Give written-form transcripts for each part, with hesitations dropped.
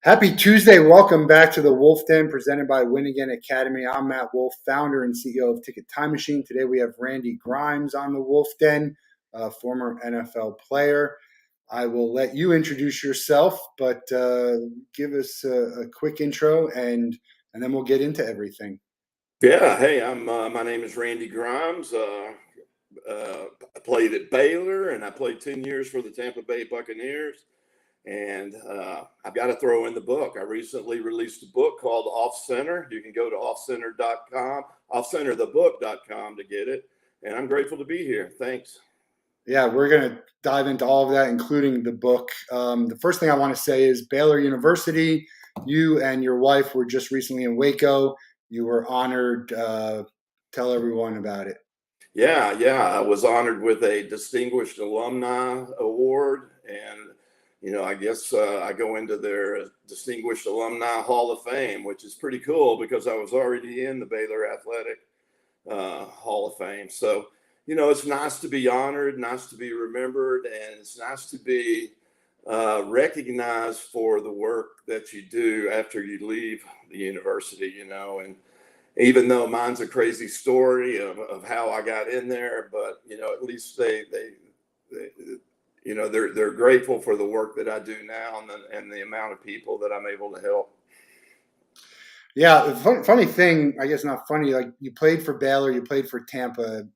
Happy Tuesday. Welcome back to the Wolff Den presented by Win Again Academy. I'm Matt Wolff, founder and CEO of Ticket Time Machine. Today we have Randy Grimes on the Wolff Den, a former NFL player. I will let you introduce yourself, but give us a quick intro and then we'll get into everything. Yeah, hey, my name is Randy Grimes. I played at Baylor and I played 10 years for the Tampa Bay Buccaneers. And I've got to throw in the book. I recently released a book called Off Center. You can go to offcenter.com, offcenterthebook.com to get it. And I'm grateful to be here. Thanks. Yeah, we're going to dive into all of that, including the book. The first thing I want to say is Baylor University, you and your wife were just recently in Waco. You were honored. Tell everyone about it. Yeah. I was honored with a Distinguished Alumni Award. And I guess I go into their Distinguished Alumni Hall of Fame, which is pretty cool because I was already in the Baylor Athletic Hall of Fame. So, it's nice to be honored, nice to be remembered, and it's nice to be recognized for the work that you do after you leave the university, and even though mine's a crazy story of how I got in there, but, at least they're grateful for the work that I do now and the amount of people that I'm able to help. Yeah, the funny thing, I guess not funny, like you played for Baylor, you played for Tampa,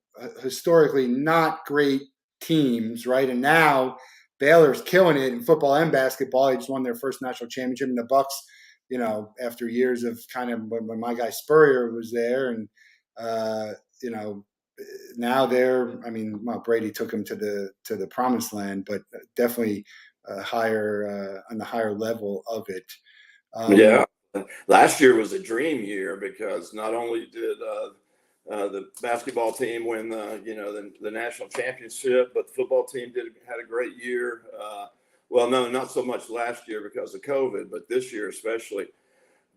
historically not great teams, right? And now Baylor's killing it in football and basketball. They just won their first national championship, and the Bucks, after years of kind of when my guy Spurrier was there, and now Brady took him to the promised land, but definitely higher on the higher level of it. Yeah, last year was a dream year because not only did the basketball team win the national championship, but the football team had a great year. Well, no, not so much last year because of COVID, but this year especially.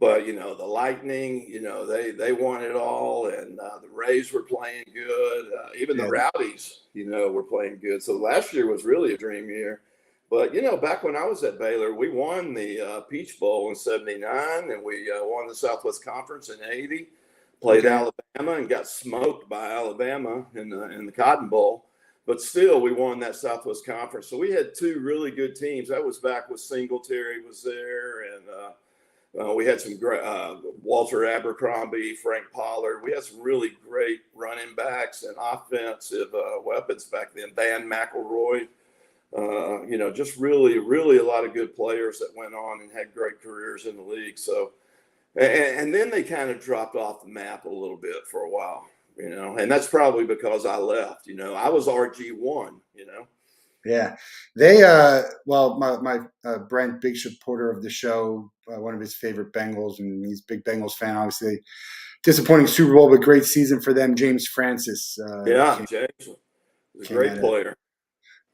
But, the Lightning, they won it all, and the Rays were playing good. Even the Rowdies, were playing good. So last year was really a dream year. But, back when I was at Baylor, we won the Peach Bowl in '79, and we won the Southwest Conference in '80, played Alabama and got smoked by Alabama in the Cotton Bowl. But still, we won that Southwest Conference. So we had two really good teams. That was back with Singletary was there, and we had some great Walter Abercrombie, Frank Pollard. We had some really great running backs and offensive weapons back then. Van McElroy, just really, really a lot of good players that went on and had great careers in the league. So, and then they kind of dropped off the map a little bit for a while, and that's probably because I left. I was RG1, Yeah, they my Brent, big supporter of the show, one of his favorite Bengals, and he's a big Bengals fan. Obviously, disappointing Super Bowl, but great season for them. James Francis, James was a great player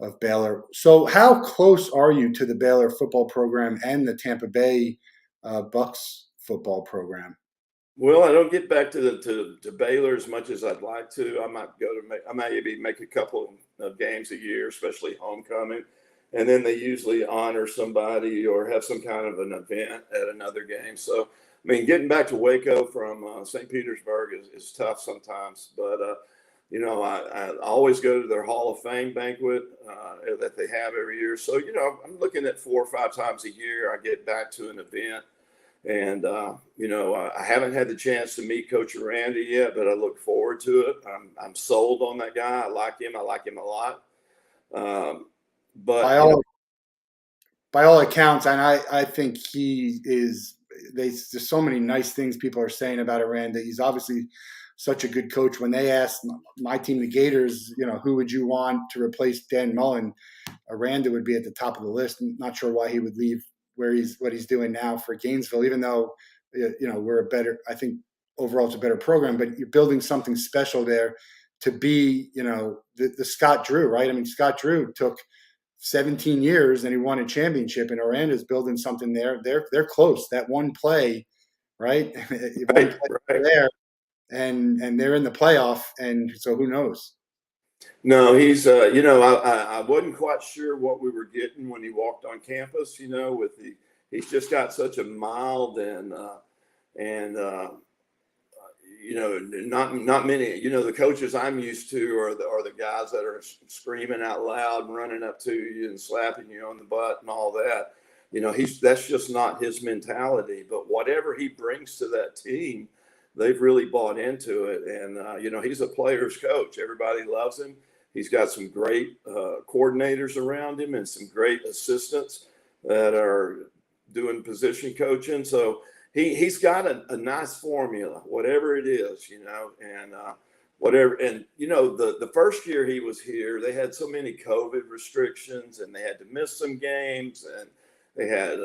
of Baylor. So, how close are you to the Baylor football program and the Tampa Bay Bucks football program? Well, I don't get back to Baylor as much as I'd like to. I might maybe make a couple of games a year, especially homecoming, and then they usually honor somebody or have some kind of an event at another game. So, getting back to Waco from St. Petersburg is tough sometimes, but I always go to their Hall of Fame banquet that they have every year. So, I'm looking at 4 or 5 times a year. I get back to an event. And, I haven't had the chance to meet Coach Randy yet, but I look forward to it. I'm sold on that guy. I like him a lot. But by all accounts, and I think he is, there's so many nice things people are saying about Aranda. He's obviously such a good coach. When they asked my team, the Gators, who would you want to replace Dan Mullen, Aranda would be at the top of the list. I'm not sure why he would leave what he's doing now for Gainesville, even though, we're I think overall it's a better program, but you're building something special there to be, the Scott Drew, right? Scott Drew took 17 years and he won a championship, and Aranda's building something there. They're close. That one play, right? Right. There, and they're in the playoff, and so who knows? No, he's, I wasn't quite sure what we were getting when he walked on campus, with the he's just got such a mild and not many. The coaches I'm used to are the guys that are screaming out loud and running up to you and slapping you on the butt and all that. That's just not his mentality. But whatever he brings to that team, they've really bought into it. And he's a player's coach. Everybody loves him. He's got some great coordinators around him and some great assistants that are doing position coaching. So he's got a nice formula, whatever it is, and whatever. And, the first year he was here, they had so many COVID restrictions and they had to miss some games, and they had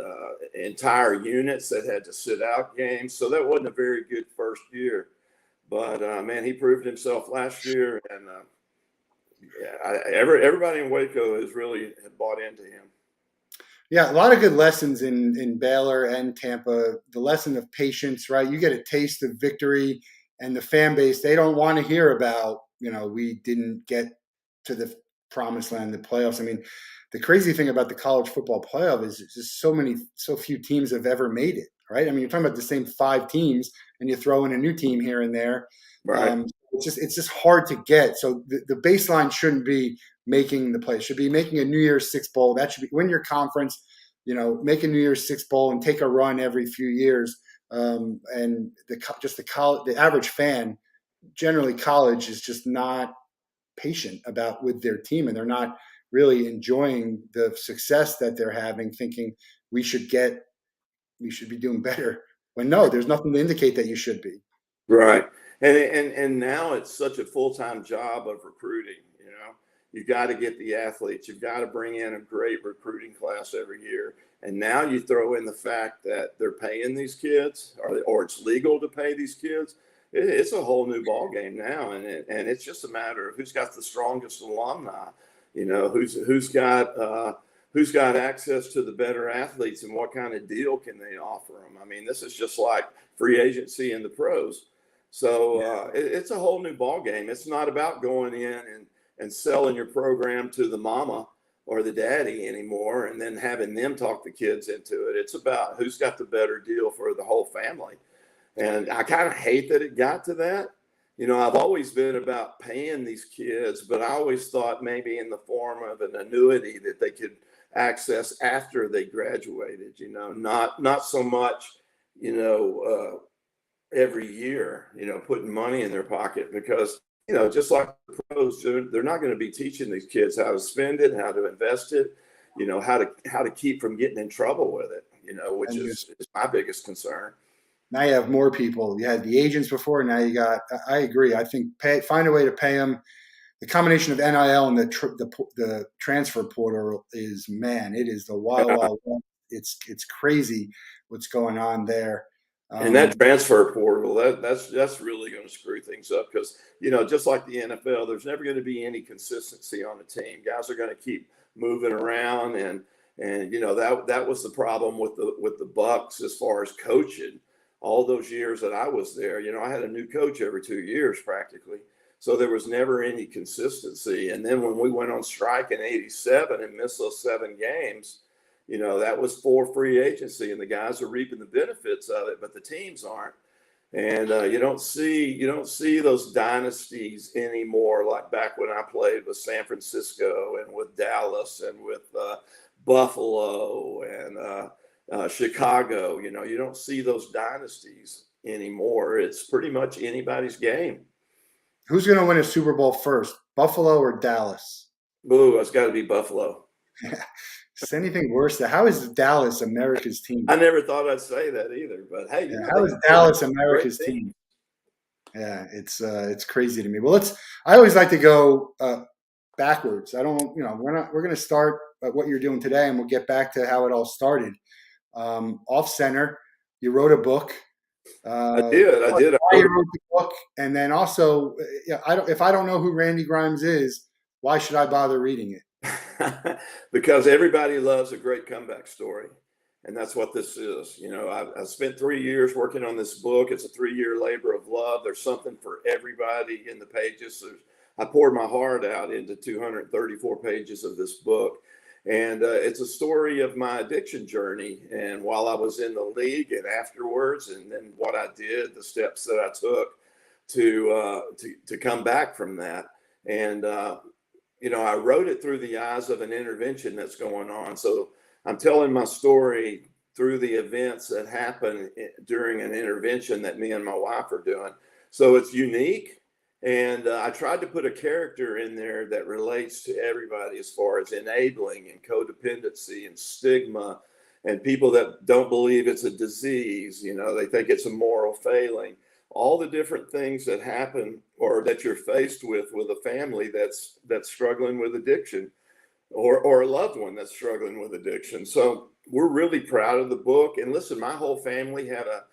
entire units that had to sit out games. So that wasn't a very good first year. But, man, he proved himself last year. And everybody in Waco has really bought into him. Yeah, a lot of good lessons in Baylor and Tampa. The lesson of patience, right? You get a taste of victory, and the fan base, they don't want to hear about, we didn't get to the promised land, the playoffs. I mean, the crazy thing about the college football playoff is just so few teams have ever made it, right? I mean, you're talking about the same 5 teams, and you throw in a new team here and there. Right. It's just hard to get. So the baseline shouldn't be making the play. It should be making a New Year's Six bowl. That should be win your conference. Make a New Year's Six bowl and take a run every few years. And the average fan, generally college, is just not patient with their team, and they're not really enjoying the success that they're having, thinking we should be doing better. When no, there's nothing to indicate that you should be. Right. And now it's such a full-time job of recruiting. You've got to get the athletes. You've got to bring in a great recruiting class every year. And now you throw in the fact that they're paying these kids, or it's legal to pay these kids. It's a whole new ball game now, and it's just a matter of who's got the strongest alumni. Who's got access to the better athletes, and what kind of deal can they offer them. I mean, this is just like free agency in the pros. So it's a whole new ball game. It's not about going in and selling your program to the mama or the daddy anymore and then having them talk the kids into it. It's about who's got the better deal for the whole family. And I kind of hate that it got to that. I've always been about paying these kids, but I always thought maybe in the form of an annuity that they could access after they graduated, not so much, every year, putting money in their pocket, because just like the pros, they're not going to be teaching these kids how to spend it, how to invest it, how to keep from getting in trouble with it, which is my biggest concern. Now you have more people. You had the agents before. Now you got. I agree. I think find a way to pay them. The combination of NIL and the transfer portal is, man, it is the wild, wild west. It's crazy what's going on there. And that transfer portal, that's really going to screw things up, because, just like the NFL, there's never going to be any consistency on the team. Guys are going to keep moving around, and that was the problem with the Bucs as far as coaching. All those years that I was there, I had a new coach every 2 years practically. So there was never any consistency. And then when we went on strike in '87 and missed those 7 games, that was for free agency, and the guys are reaping the benefits of it, but the teams aren't. And you don't see those dynasties anymore, like back when I played with San Francisco and with Dallas and with Buffalo and Chicago. You don't see those dynasties anymore. It's pretty much anybody's game. Who's going to win a Super Bowl first, Buffalo or Dallas? Boo, it's got to be Buffalo. Is anything worse? How is Dallas America's team? I never thought I'd say that either, but hey, how is Dallas America's team? Yeah, it's crazy to me. Well, I always like to go backwards. I don't, we're going to start at what you're doing today, and we'll get back to how it all started. Off center, you wrote a book. I did. Why you wrote the book, and then also, if I don't know who Randy Grimes is, why should I bother reading it? Because everybody loves a great comeback story. And that's what this is. I spent 3 years working on this book. It's a 3-year labor of love. There's something for everybody in the pages. I poured my heart out into 234 pages of this book. And it's a story of my addiction journey, and while I was in the league and afterwards, and then what I did, the steps that I took to come back from that. And I wrote it through the eyes of an intervention that's going on. So I'm telling my story through the events that happen during an intervention that me and my wife are doing. So it's unique. And I tried to put a character in there that relates to everybody as far as enabling and codependency and stigma and people that don't believe it's a disease. They think it's a moral failing. All the different things that happen or that you're faced with a family that's struggling with addiction or a loved one that's struggling with addiction. So we're really proud of the book. And listen, my whole family had a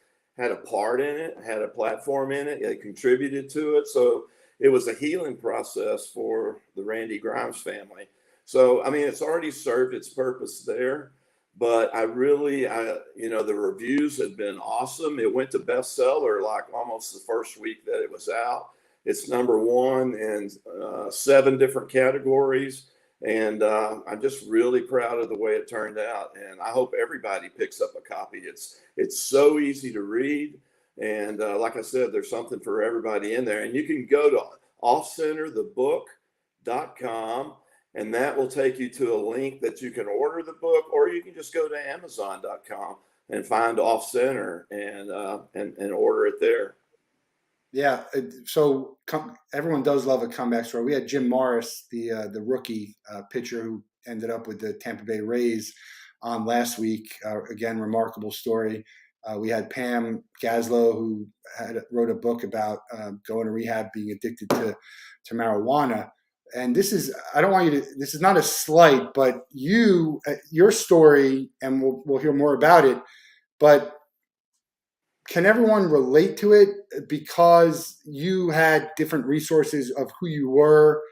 part in it, had a platform in it. They contributed to it. So it was a healing process for the Randy Grimes family. So, I mean, it's already served its purpose there. But the reviews have been awesome. It went to bestseller like almost the first week that it was out. It's #1 in 7 different categories. And I'm just really proud of the way it turned out. And I hope everybody picks up a copy. It's so easy to read. And like I said, there's something for everybody in there. And you can go to offcenterthebook.com, and that will take you to a link that you can order the book, or you can just go to amazon.com and find Off Center and order it there. Yeah. So everyone does love a comeback story. We had Jim Morris, the rookie pitcher who ended up with the Tampa Bay Rays on last week. Again, remarkable story. We had Pam Gaslow, who wrote a book about going to rehab, being addicted to marijuana. And this is not a slight, but your story, and we'll hear more about it, but can everyone relate to it because you had different resources of who you were?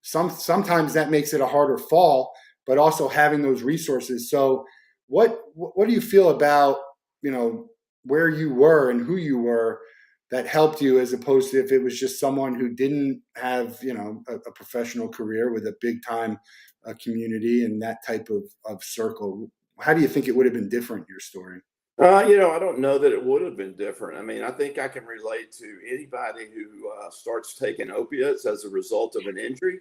Sometimes that makes it a harder fall, but also having those resources. So what do you feel about, where you were and who you were that helped you, as opposed to if it was just someone who didn't have, a professional career with a big time community and that type of circle? How do you think it would have been different, your story? I don't know that it would have been different. I mean, I think I can relate to anybody who starts taking opiates as a result of an injury,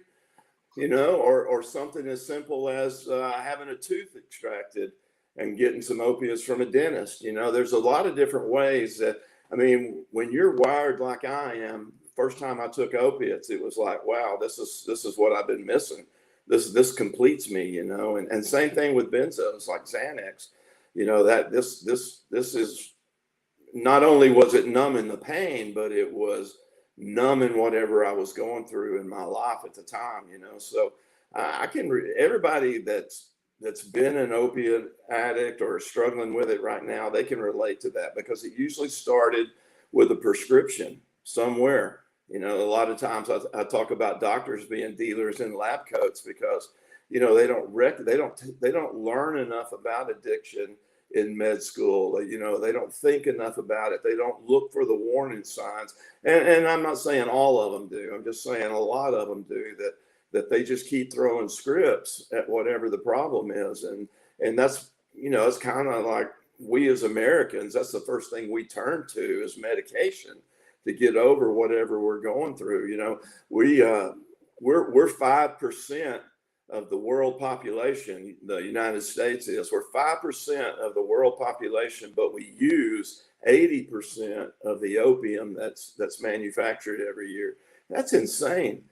or something as simple as having a tooth extracted and getting some opiates from a dentist. There's a lot of different ways that, I mean, when you're wired like I am, first time I took opiates, it was like, wow, this is what I've been missing. This completes me, and same thing with benzos like Xanax. That this is, not only was it numbing the pain, but it was numbing whatever I was going through in my life at the time. So everybody that's been an opiate addict or struggling with it right now, they can relate to that, because it usually started with a prescription somewhere. A lot of times I talk about doctors being dealers in lab coats, because they don't learn enough about addiction in med school. They don't think enough about it. They don't look for the warning signs. And I'm not saying all of them do. I'm just saying a lot of them do, that they just keep throwing scripts at whatever the problem is. And that's, it's kind of like, we as Americans, that's the first thing we turn to is medication to get over whatever we're going through. We're 5% of the world population. The United States is. We're 5% of the world population, but we use 80% of the opium that's manufactured every year. That's insane.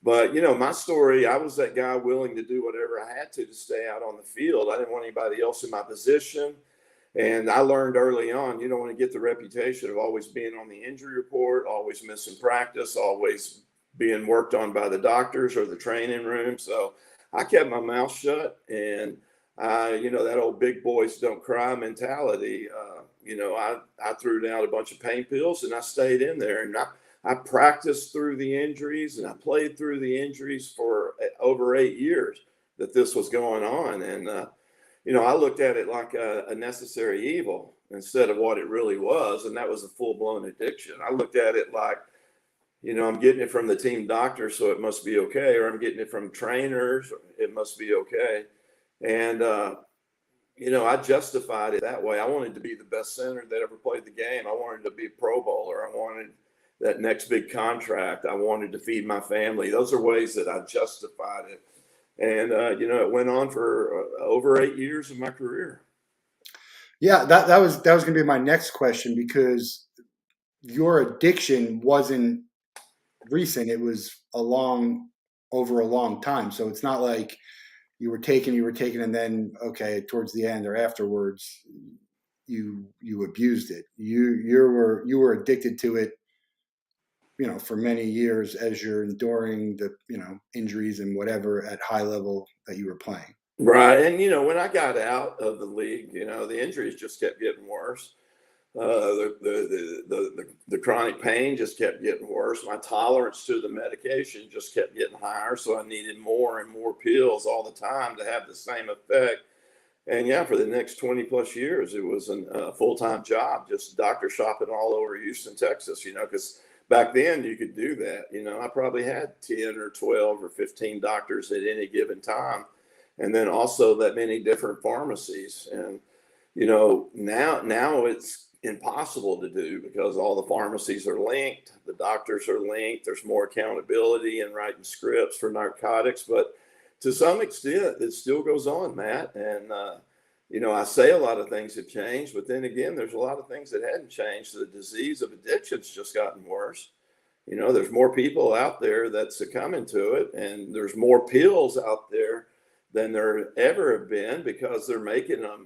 But my story, I was that guy willing to do whatever I had to stay out on the field. I didn't want anybody else in my position. And I learned early on, you don't want to get the reputation of always being on the injury report, always missing practice, always being worked on by the doctors or the training room. So I kept my mouth shut, and that old big boys don't cry mentality. I threw down a bunch of pain pills, and I stayed in there, and I practiced through the injuries, and I played through the injuries for over 8 years that this was going on. And, I looked at it like a necessary evil instead of what it really was. And that was a full blown addiction. I looked at it like, I'm getting it from the team doctor, so it must be okay. Or I'm getting it from trainers, it must be okay. And, I justified it that way. I wanted to be the best center that ever played the game. I wanted to be a Pro Bowler. I wanted that next big contract. I wanted to feed my family. Those are ways that I justified it. And, it went on for over 8 years of my career. Yeah, that was going to be my next question, because your addiction wasn't recent. It was over a long time. So it's not like you were taking, and then, okay, towards the end or afterwards, you abused it. You were addicted to it, for many years as you're enduring the, injuries and whatever at high level that you were playing. Right. And, when I got out of the league, the injuries just kept getting worse. The chronic pain just kept getting worse. My tolerance to the medication just kept getting higher. So I needed more and more pills all the time to have the same effect. And yeah, for the next 20 plus years, it was a full-time job, just doctor shopping all over Houston, Texas, because back then you could do that. I probably had 10 or 12 or 15 doctors at any given time. And then also that many different pharmacies. And, now it's impossible to do because all the pharmacies are linked. The doctors are linked. There's more accountability in writing scripts for narcotics, but to some extent, it still goes on, Matt. And, I say a lot of things have changed, but then again, there's a lot of things that hadn't changed. The disease of addiction's just gotten worse. There's more people out there that succumbing to it, and there's more pills out there than there ever have been because they're making them,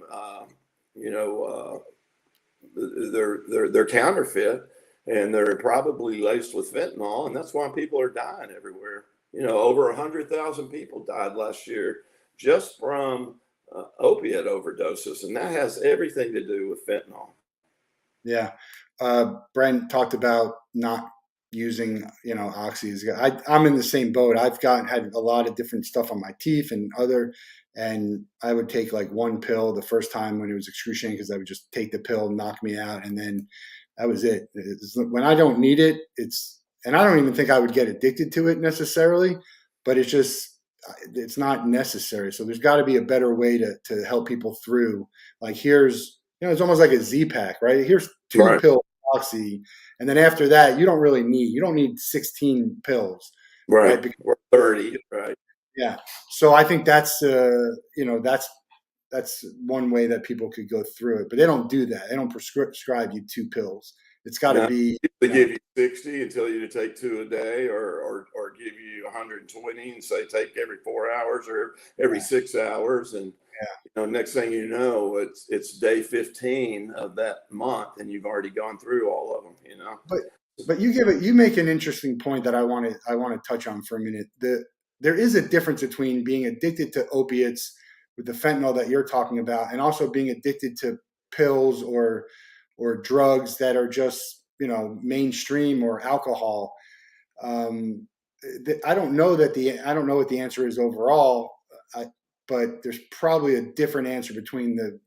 they're counterfeit, and they're probably laced with fentanyl, and that's why people are dying everywhere. Over 100,000 people died last year just from opiate overdoses, and that has everything to do with fentanyl. Yeah. Brent talked about not using, oxys. I'm in the same boat. I've had a lot of different stuff on my teeth and I would take like one pill the first time when it was excruciating, because I would just take the pill, knock me out, and then that was it. When I don't need it, and I don't even think I would get addicted to it necessarily, but it's not necessary. So there's got to be a better way to help people through. Like it's almost like a Z-Pack, right? Here's 2 Right. pills of oxy, and then after that, you don't need 16 pills, Right. right? Or 30, right. Yeah. So I think that's that's one way that people could go through it, but they don't do that. They don't prescribe you 2 pills. It's got to be. They give you 60 and tell you to take 2 a day, or give you 120 and say take every 4 hours or every 6 hours. And next thing you know, it's day 15 of that month, and you've already gone through all of them. But you make an interesting point that I want to touch on for a minute. There is a difference between being addicted to opiates with the fentanyl that you're talking about, and also being addicted to pills or drugs that are just mainstream, or alcohol. I don't know what the answer is overall, but there's probably a different answer between the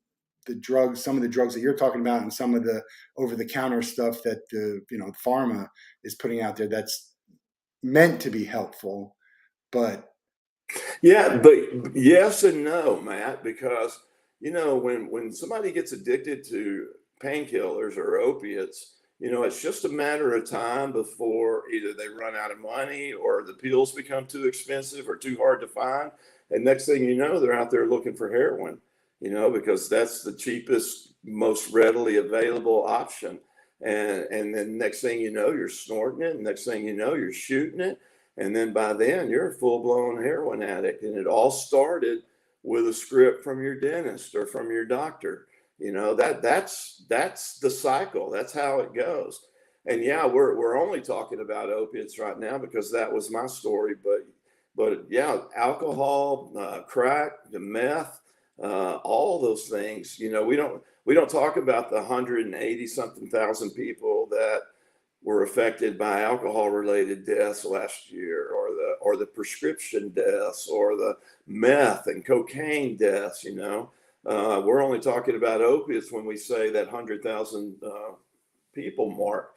drugs, some of the drugs that you're talking about, and some of the over-the-counter stuff that the pharma is putting out there that's meant to be helpful, but. Yeah, but yes and no, Matt, because when somebody gets addicted to painkillers or opiates, it's just a matter of time before either they run out of money or the pills become too expensive or too hard to find. And next thing you know, they're out there looking for heroin, because that's the cheapest, most readily available option. And then next thing you know, you're snorting it. And next thing you know, you're shooting it. And then by then you're a full-blown heroin addict. And it all started with a script from your dentist or from your doctor. That's the cycle. That's how it goes. And yeah, we're only talking about opiates right now because that was my story. But yeah, alcohol, crack, the meth, all those things. We don't talk about the 180 something thousand people that were affected by alcohol-related deaths last year, or the prescription deaths, or the meth and cocaine deaths. We're only talking about opiates when we say that 100,000 people mark.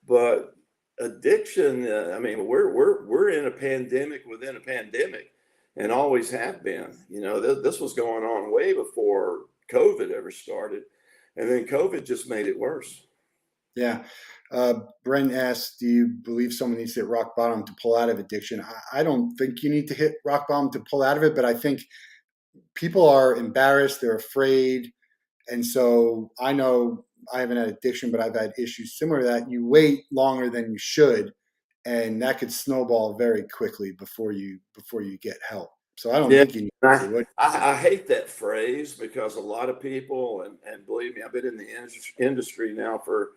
But addiction, we're in a pandemic within a pandemic. and always have been. This was going on way before COVID ever started, and then COVID just made it worse. Yeah. Brent asked, do you believe someone needs to hit rock bottom to pull out of addiction? I don't think you need to hit rock bottom to pull out of it, but I think people are embarrassed, they're afraid. And so I know I haven't had addiction, but I've had issues similar to that. You wait longer than you should, and that could snowball very quickly before you get help. So I don't Yeah, think you need to. I hate that phrase because a lot of people, and believe me, I've been in the industry now for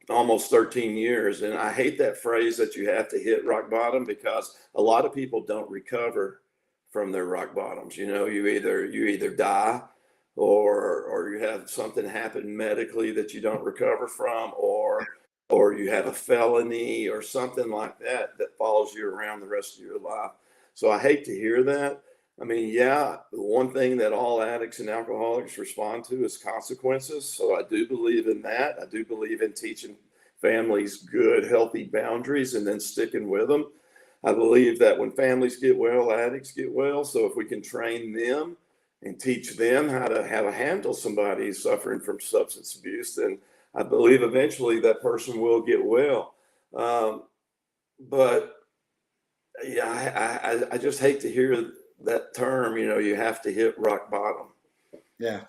almost 13 years, and I hate that phrase that you have to hit rock bottom, because a lot of people don't recover from their rock bottoms. You either die, or you have something happen medically that you don't recover from, or you have a felony or something like that that follows you around the rest of your life. So I hate to hear that. I mean, yeah, the one thing that all addicts and alcoholics respond to is consequences. So I do believe in that. I do believe in teaching families good, healthy boundaries and then sticking with them. I believe that when families get well, addicts get well. So if we can train them and teach them how to handle somebody who's suffering from substance abuse, then I believe eventually that person will get well. But yeah, I just hate to hear that term. You have to hit rock bottom. Yeah.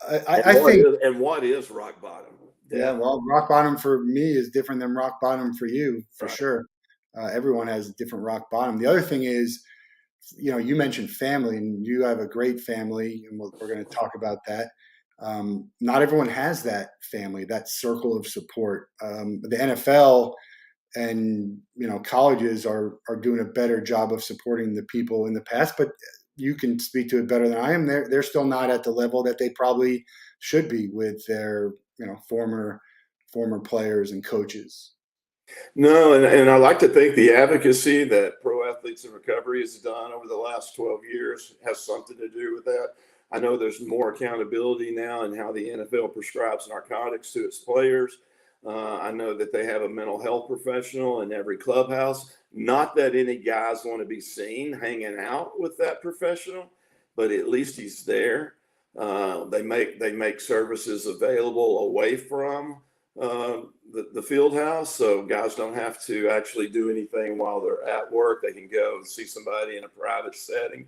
And I think, what is rock bottom? yeah, Yeah, well, rock bottom for me is different than rock bottom for you, for right. sure. Everyone has a different rock bottom. The other thing is, you mentioned family, and you have a great family, and we're going to talk about that. Not everyone has that family, that circle of support. The NFL and colleges are doing a better job of supporting the people in the past, but you can speak to it better than I am. They're still not at the level that they probably should be with their former players and coaches. No, and I like to think the advocacy that Pro Athletes in Recovery has done over the last 12 years has something to do with that. I know there's more accountability now in how the NFL prescribes narcotics to its players. I know that they have a mental health professional in every clubhouse. Not that any guys want to be seen hanging out with that professional, but at least he's there. They make services available away from the field house, so guys don't have to actually do anything while they're at work. They can go and see somebody in a private setting.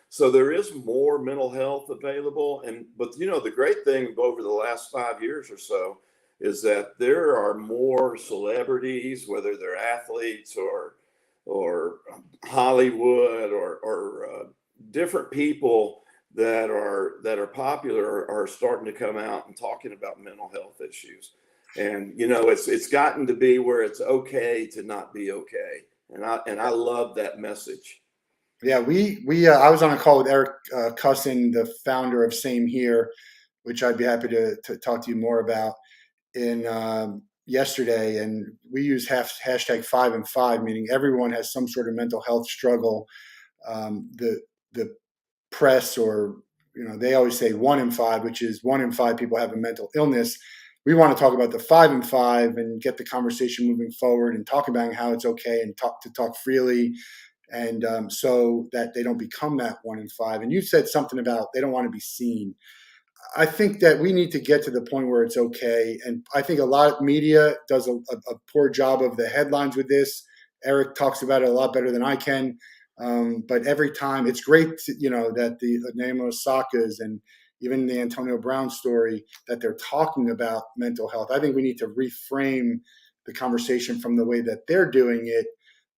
So there is more mental health available. But the great thing over the last 5 years or so is that there are more celebrities, whether they're athletes or Hollywood or different people that are popular, are starting to come out and talking about mental health issues. And it's gotten to be where it's okay to not be okay, and I love that message. Yeah, we I was on a call with Eric Cussin, the founder of Same Here, which I'd be happy to talk to you more about in yesterday, and we use hashtag 5 and 5, meaning everyone has some sort of mental health struggle. The press, or they always say 1 in 5, which is 1 in 5 people have a mental illness. We want to talk about the 5 and 5 and get the conversation moving forward and talk about how it's okay and talk freely, and so that they don't become that 1 in 5. And you said something about they don't want to be seen. I think that we need to get to the point where it's okay. And I think a lot of media does a poor job of the headlines with this. Eric talks about it a lot better than I can. But every time it's great, that the Naomi Osaka's and even the Antonio Brown story, that they're talking about mental health. I think we need to reframe the conversation from the way that they're doing it.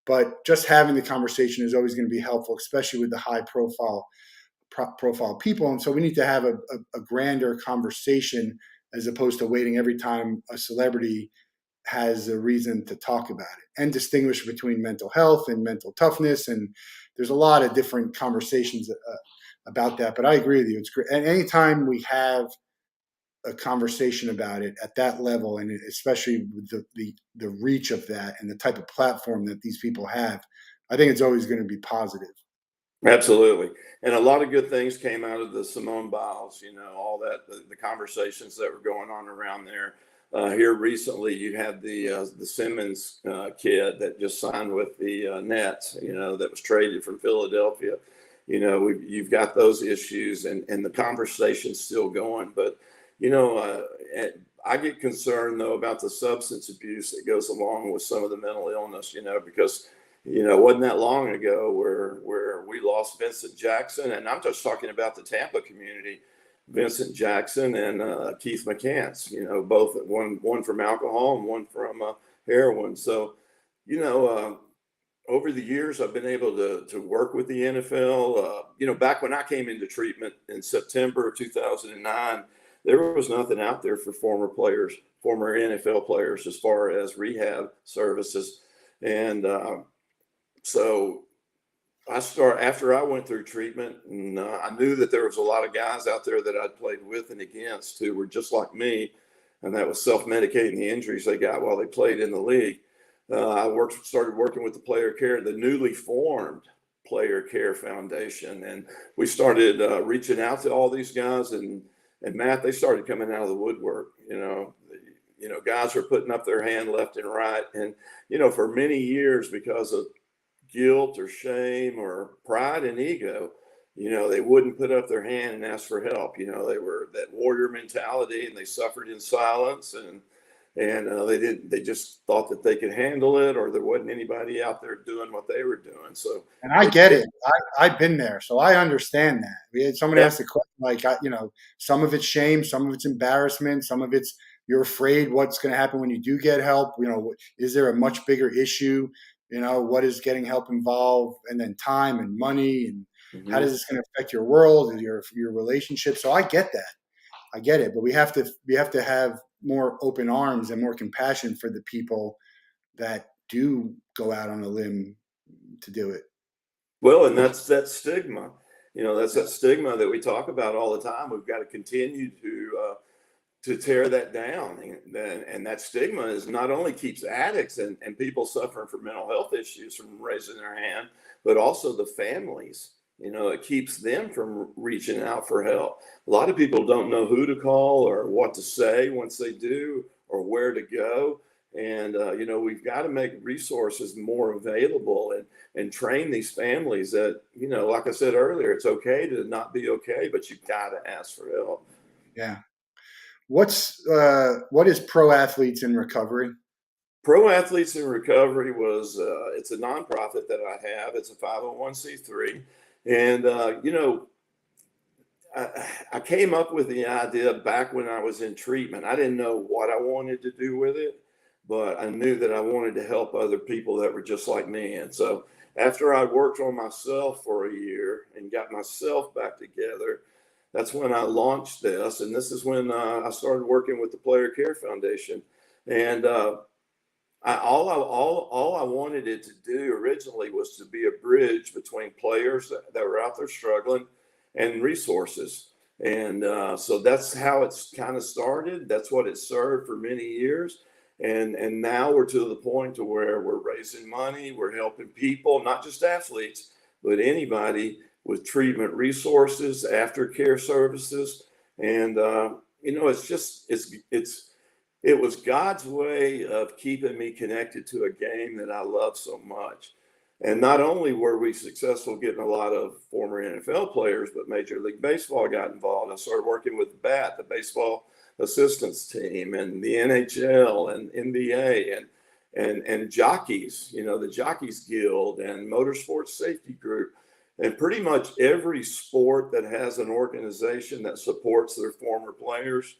But just having the conversation is always going to be helpful, especially with the high profile people. And so we need to have a grander conversation, as opposed to waiting every time a celebrity has a reason to talk about it, and distinguish between mental health and mental toughness. And there's a lot of different conversations about that. But I agree with you. It's great. And anytime we have a conversation about it at that level, and especially with the reach of that and the type of platform that these people have, I think it's always going to be positive. Absolutely. And a lot of good things came out of the Simone Biles, all that, the conversations that were going on around there. here recently, you had the Simmons kid that just signed with the Nets, that was traded from Philadelphia. You've got those issues, and the conversation's still going. But, I get concerned, though, about the substance abuse that goes along with some of the mental illness, because, it wasn't that long ago where we lost Vincent Jackson. And I'm just talking about the Tampa community. Vincent Jackson and Keith McCants, both one from alcohol and one from heroin. So, over the years, I've been able to work with the NFL. Back when I came into treatment in September of 2009, there was nothing out there for former NFL players, as far as rehab services. And so after I went through treatment, and I knew that there was a lot of guys out there that I'd played with and against who were just like me, and that was self-medicating the injuries they got while they played in the league. I started working with the newly formed Player Care Foundation, and we started reaching out to all these guys. And Matt, they started coming out of the woodwork. Guys were putting up their hand left and right, and for many years, because of guilt or shame or pride and ego, they wouldn't put up their hand and ask for help. They were that warrior mentality, and they suffered in silence, and they just thought that they could handle it, or there wasn't anybody out there doing what they were doing. So, And I get it. I've been there, so I understand that. We had somebody asked the question, some of it's shame, some of it's embarrassment, some of it's you're afraid what's going to happen when you do get help. Is there a much bigger issue? What is getting help involved, and then time and money, and how does this going to affect your world and your relationship? So I get that. I get it, but we have to have more open arms and more compassion for the people that do go out on a limb to do it. Well, and that's that stigma. That's that stigma that we talk about all the time. We've got to continue to tear that down. And that stigma is not only keeps addicts and people suffering from mental health issues from raising their hand, but also the families. It keeps them from reaching out for help. A lot of people don't know who to call or what to say once they do, or where to go. And, we've got to make resources more available and train these families that, like I said earlier, it's okay to not be okay, but you've got to ask for help. Yeah. What is Pro Athletes in Recovery? Pro Athletes in Recovery it's a nonprofit that I have. It's a 501c3. And, I came up with the idea back when I was in treatment. I didn't know what I wanted to do with it, but I knew that I wanted to help other people that were just like me. And so after I worked on myself for a year and got myself back together, that's when I launched this. And this is when I started working with the Player Care Foundation. And all I wanted it to do originally was to be a bridge between players that were out there struggling and resources. And so that's how it's kind of started. That's what it served for many years. And now we're to the point to where we're raising money. We're helping people, not just athletes, but anybody with treatment resources, aftercare services. And, it was God's way of keeping me connected to a game that I love so much. And not only were we successful getting a lot of former NFL players, but Major League Baseball got involved. I started working with the baseball assistance team, and the NHL and NBA and jockeys, the Jockeys Guild and Motorsports Safety Group. And pretty much every sport that has an organization that supports their former players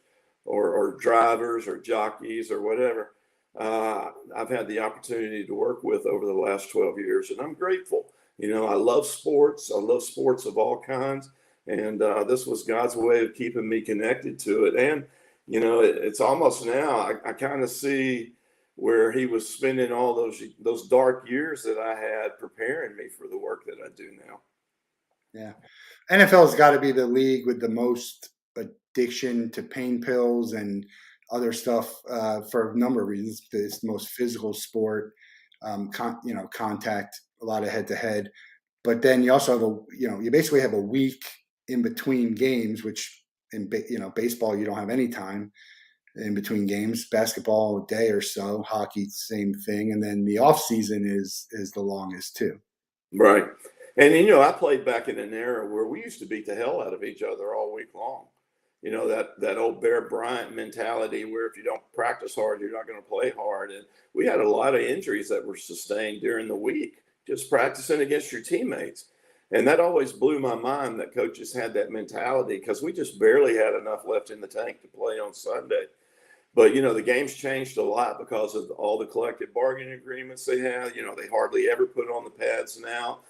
or drivers or jockeys or whatever, I've had the opportunity to work with over the last 12 years, and I'm grateful. I love sports. I love sports of all kinds, and this was God's way of keeping me connected to it. And it's almost now I kind of see where He was spending all those dark years that I had preparing me for the work that I do now. Yeah, NFL's got to be the league with the most addiction to pain pills and other stuff for a number of reasons. It's the most physical sport, contact, a lot of head to head. But then you also have you basically have a week in between games, which in baseball you don't have any time. in between games. Basketball a day or so, hockey same thing, and then the off season is the longest too. Right. And, I played back in an era where we used to beat the hell out of each other all week long. That old Bear Bryant mentality where if you don't practice hard, you're not going to play hard. And we had a lot of injuries that were sustained during the week, just practicing against your teammates. And that always blew my mind that coaches had that mentality because we just barely had enough left in the tank to play on Sunday. But, the game's changed a lot because of all the collective bargaining agreements they have. They hardly ever put on the pads now.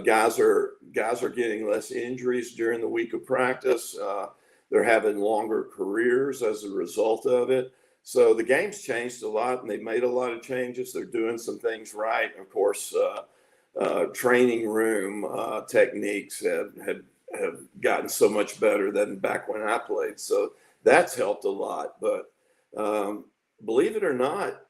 Guys are getting less injuries during the week of practice. They're having longer careers as a result of it. So the game's changed a lot, and they've made a lot of changes. They're doing some things right. Of course, training room techniques have gotten so much better than back when I played. So that's helped a lot. But believe it or not,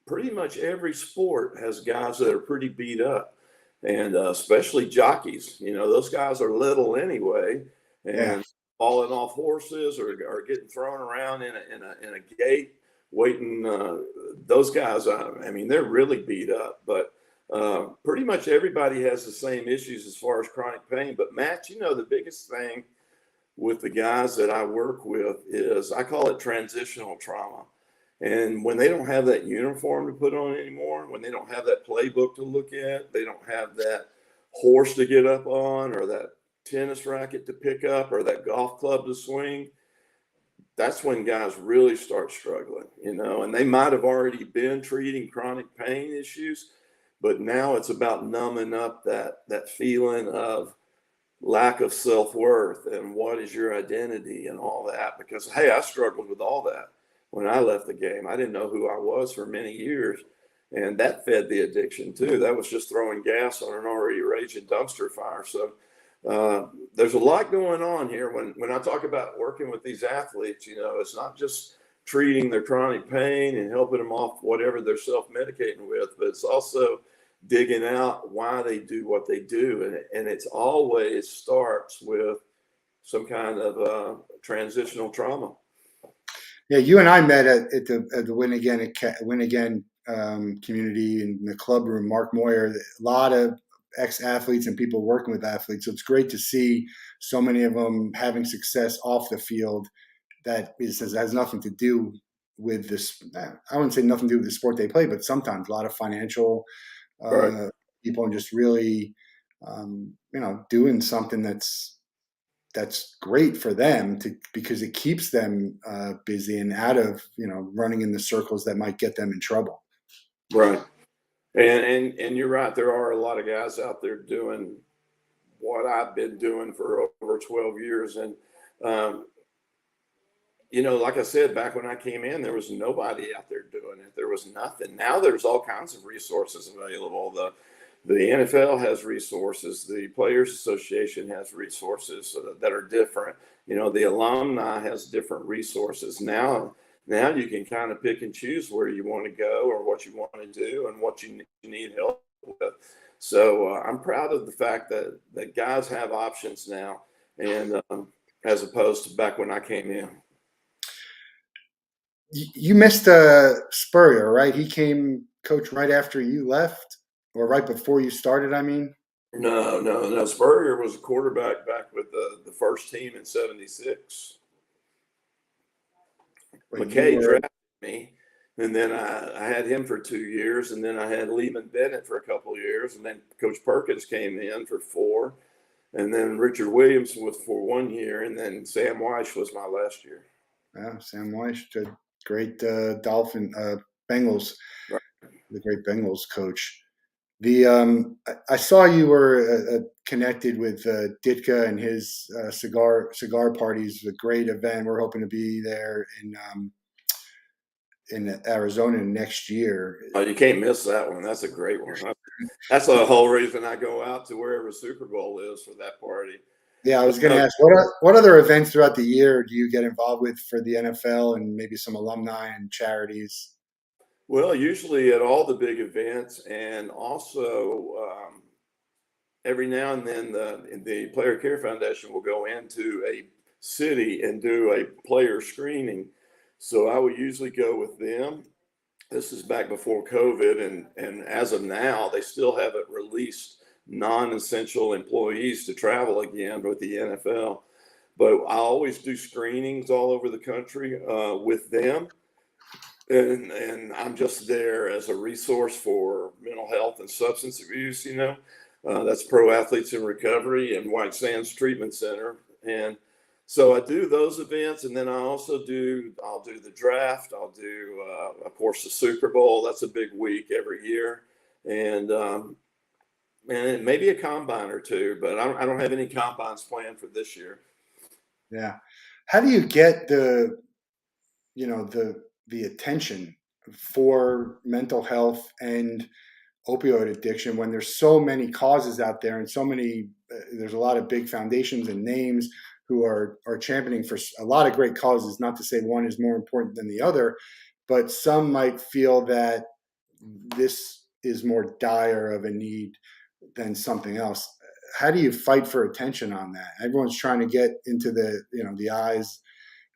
pretty much every sport has guys that are pretty beat up, and especially jockeys. Those guys are little anyway, and Yeah. falling off horses or getting thrown around in a gate waiting. Those guys, I mean, they're really beat up. But pretty much everybody has the same issues as far as chronic pain. But Matt, the biggest thing with the guys that I work with is I call it transitional trauma. And when they don't have that uniform to put on anymore, when they don't have that playbook to look at, they don't have that horse to get up on or that tennis racket to pick up or that golf club to swing, that's when guys really start struggling, and they might have already been treating chronic pain issues, but now it's about numbing up that feeling of lack of self-worth and what is your identity and all that. Because, hey, I struggled with all that when I left the game. I didn't know who I was for many years, and that fed the addiction too. That was just throwing gas on an already raging dumpster fire. So there's a lot going on here. When I talk about working with these athletes, it's not just treating their chronic pain and helping them off whatever they're self-medicating with, but it's also digging out why they do what they do. And it's always starts with some kind of transitional trauma. Yeah, you and I met at the Win Again community in the club room. Mark Moyer, a lot of ex-athletes and people working with athletes. So it's great to see so many of them having success off the field that has nothing to do with this. I wouldn't say nothing to do with the sport they play, but sometimes a lot of financial Right. people and just really, doing something that's great for them because it keeps them busy and out of running in the circles that might get them in trouble. Right. And you're right. There are a lot of guys out there doing what I've been doing for over 12 years. And, like I said, back when I came in, there was nobody out there doing it. There was nothing. Now there's all kinds of resources available. The NFL has resources. The Players Association has resources that are different. The Alumni has different resources. Now you can kind of pick and choose where you want to go or what you want to do and what you need help with. So I'm proud of the fact that guys have options now, and as opposed to back when I came in. You missed Spurrier, right? He came coach right after you left, or right before you started. I mean, No. Spurrier was a quarterback back with the first team in '76. McKay drafted me, and then I had him for 2 years, and then I had Lehman Bennett for a couple of years, and then Coach Perkins came in for 4, and then Richard Williamson was for 1 year, and then Sam Weish was my last year. Yeah, Sam Weish, great Bengals, Right. the great Bengals coach. I saw you were connected with Ditka and his cigar parties. A great event. We're hoping to be there in Arizona next year. Oh, you can't miss that one. That's a great one. That's the whole reason I go out to wherever Super Bowl is for that party. Yeah, I was going to ask, what other events throughout the year do you get involved with for the NFL and maybe some alumni and charities? Well, usually at all the big events, and also every now and then the Player Care Foundation will go into a city and do a player screening. So I would usually go with them. This is back before COVID, and as of now, they still haven't released non-essential employees to travel again with the NFL. But I always do screenings all over the country with them, and I'm just there as a resource for mental health and substance abuse. That's Pro Athletes in Recovery and White Sands Treatment Center, and so I do those events, and then I'll do the draft. I'll do, of course, the Super Bowl. That's a big week every year, and maybe a combine or two, but I don't have any combines planned for this year. Yeah. How do you get the attention for mental health and opioid addiction when there's so many causes out there and so many there's a lot of big foundations and names who are championing for a lot of great causes, not to say one is more important than the other, but some might feel that this is more dire of a need than something else. How do you fight for attention on that? Everyone's trying to get into the eyes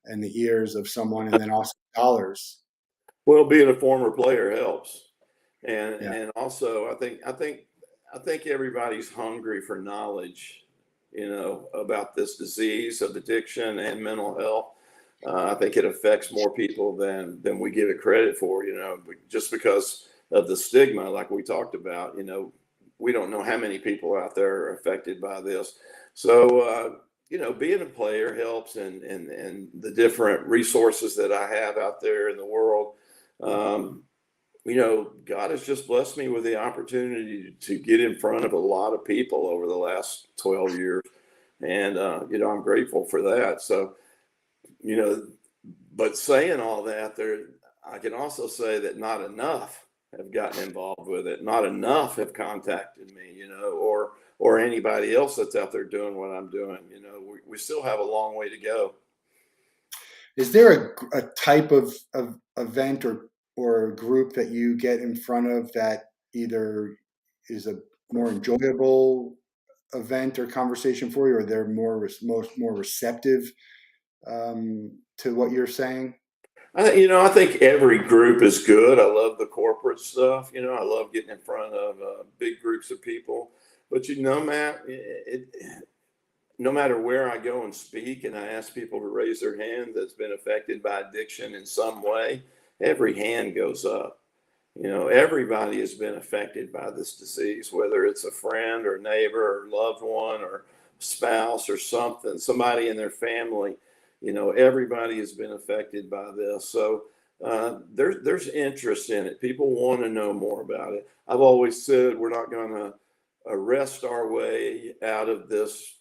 and the ears of someone, and then also dollars. Well, being a former player helps, Yeah. and also I think everybody's hungry for knowledge, about this disease of addiction and mental health. I think it affects more people than we give it credit for, just because of the stigma, like we talked about. We don't know how many people out there are affected by this. So, being a player helps, and the different resources that I have out there in the world. Um, God has just blessed me with the opportunity to get in front of a lot of people over the last 12 years. And, I'm grateful for that. So, you know, but saying all that, I can also say that not enough have gotten involved with it. Not enough have contacted me, or anybody else that's out there doing what I'm doing. We still have a long way to go. Is there a type of event or a group that you get in front of that either is a more enjoyable event or conversation for you, or they're more receptive to what you're saying? I think every group is good. I love the corporate stuff. I love getting in front of big groups of people. But Matt, no matter where I go and speak, and I ask people to raise their hand that's been affected by addiction in some way, every hand goes up. Everybody has been affected by this disease, whether it's a friend or neighbor or loved one or spouse or somebody in their family. Everybody has been affected by this. So there's interest in it. People want to know more about it. I've always said we're not going to arrest our way out of this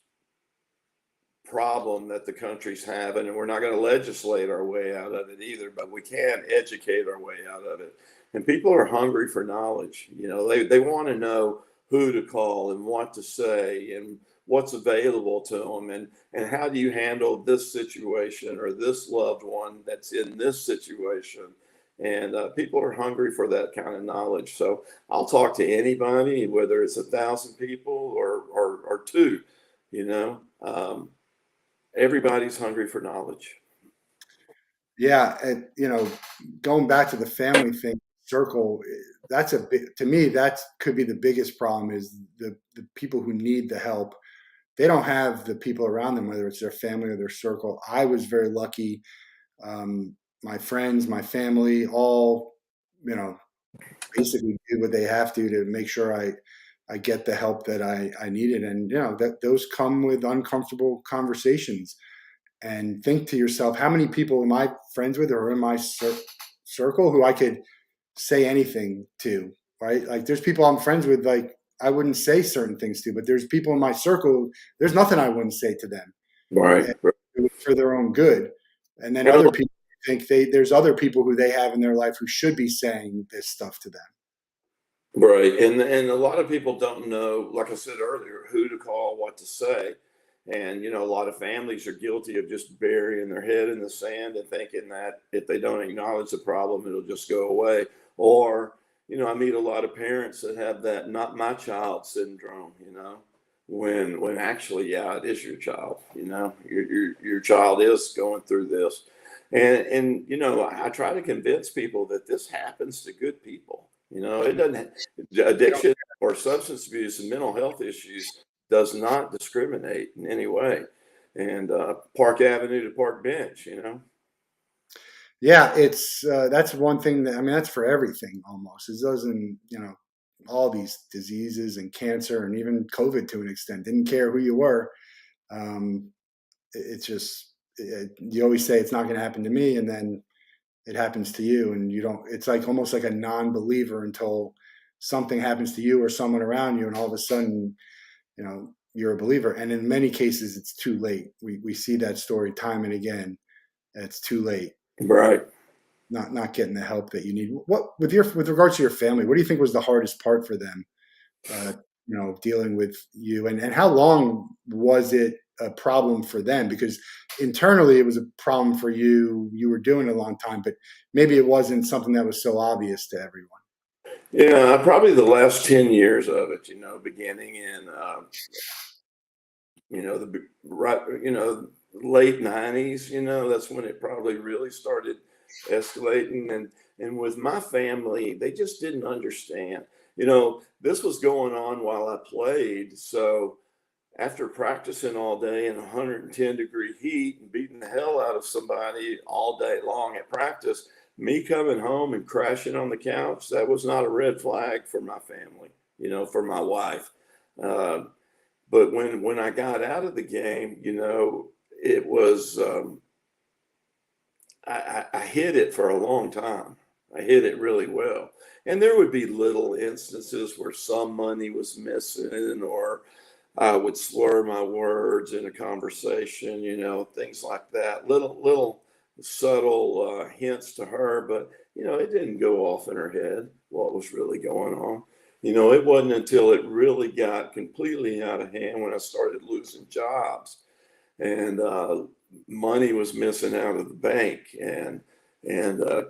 problem that the country's having, and we're not going to legislate our way out of it either, but we can educate our way out of it. And people are hungry for knowledge. They want to know who to call and what to say and what's available to them, and how do you handle this situation or this loved one that's in this situation. And people are hungry for that kind of knowledge. So I'll talk to anybody, whether it's 1,000 people or two. Everybody's hungry for knowledge. Yeah, and going back to the family thing, circle. That's to me. That could be the biggest problem. Is the people who need the help. They don't have the people around them, whether it's their family or their circle. I was very lucky. My friends, my family, all basically do what they have to make sure I get the help that I needed, and that those come with uncomfortable conversations. And think to yourself, how many people am I friends with or in my circle who I could say anything to, right? Like there's people I'm friends with, like I wouldn't say certain things to, but there's people in my circle, there's nothing I wouldn't say to them. Right. For their own good. And then Well, other people think there's other people who they have in their life who should be saying this stuff to them. right. And a lot of people don't know, like I said earlier, who to call, what to say. And, a lot of families are guilty of just burying their head in the sand and thinking that if they don't acknowledge the problem, it'll just go away. Or, I meet a lot of parents that have that "not my child" syndrome, when actually, yeah, it is your child. Your child is going through this. And you know, I try to convince people that this happens to good people. You know, it doesn't, addiction or substance abuse and mental health issues does not discriminate in any way. And Park Avenue to Park Bench, you know. Yeah, it's that's one thing that, I mean, that's for everything almost. It doesn't, you know, all these diseases and cancer and even COVID to an extent. Didn't care who you were. Um, it's just you always say it's not going to happen to me, and then it happens to you, and you don't. It's like almost like a non-believer until something happens to you or someone around you, and all of a sudden, you know, you're a believer. And in many cases, it's too late. We see that story time and again. It's too late. Right. Not getting the help that you need. What with regards to your family, what do you think was the hardest part for them? Uh, you know, dealing with you, and how long was it a problem for them? Because internally it was a problem for you. You were doing it a long time, but maybe it wasn't something that was so obvious to everyone. Yeah, probably the last 10 years of it, you know, beginning in, you know, right, you know, late 90s, you know, that's when it probably really started escalating. And with my family, they just didn't understand. You know, this was going on while I played. So after practicing all day in 110-degree heat and beating the hell out of somebody all day long at practice, me coming home and crashing on the couch, that was not a red flag for my family, you know, for my wife. Uh, but when I got out of the game, you know, it was I hid it for a long time. I hid it really well, and there would be little instances where some money was missing, or I would slur my words in a conversation, you know, things like that. Little subtle hints to her, but you know, it didn't go off in her head what was really going on. You know, it wasn't until it really got completely out of hand when I started losing jobs and money was missing out of the bank, and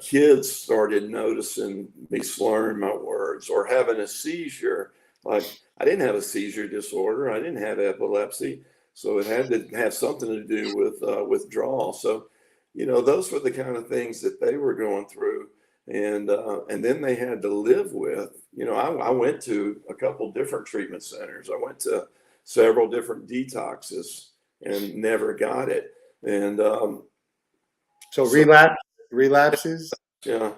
kids started noticing me slurring my words or having a seizure. Like, I didn't have a seizure disorder, I didn't have epilepsy, so it had to have something to do with withdrawal. So, you know, those were the kind of things that they were going through, and then they had to live with. You know, I went to a couple different treatment centers. I went to several different detoxes and never got it. And So so relapses. yeah,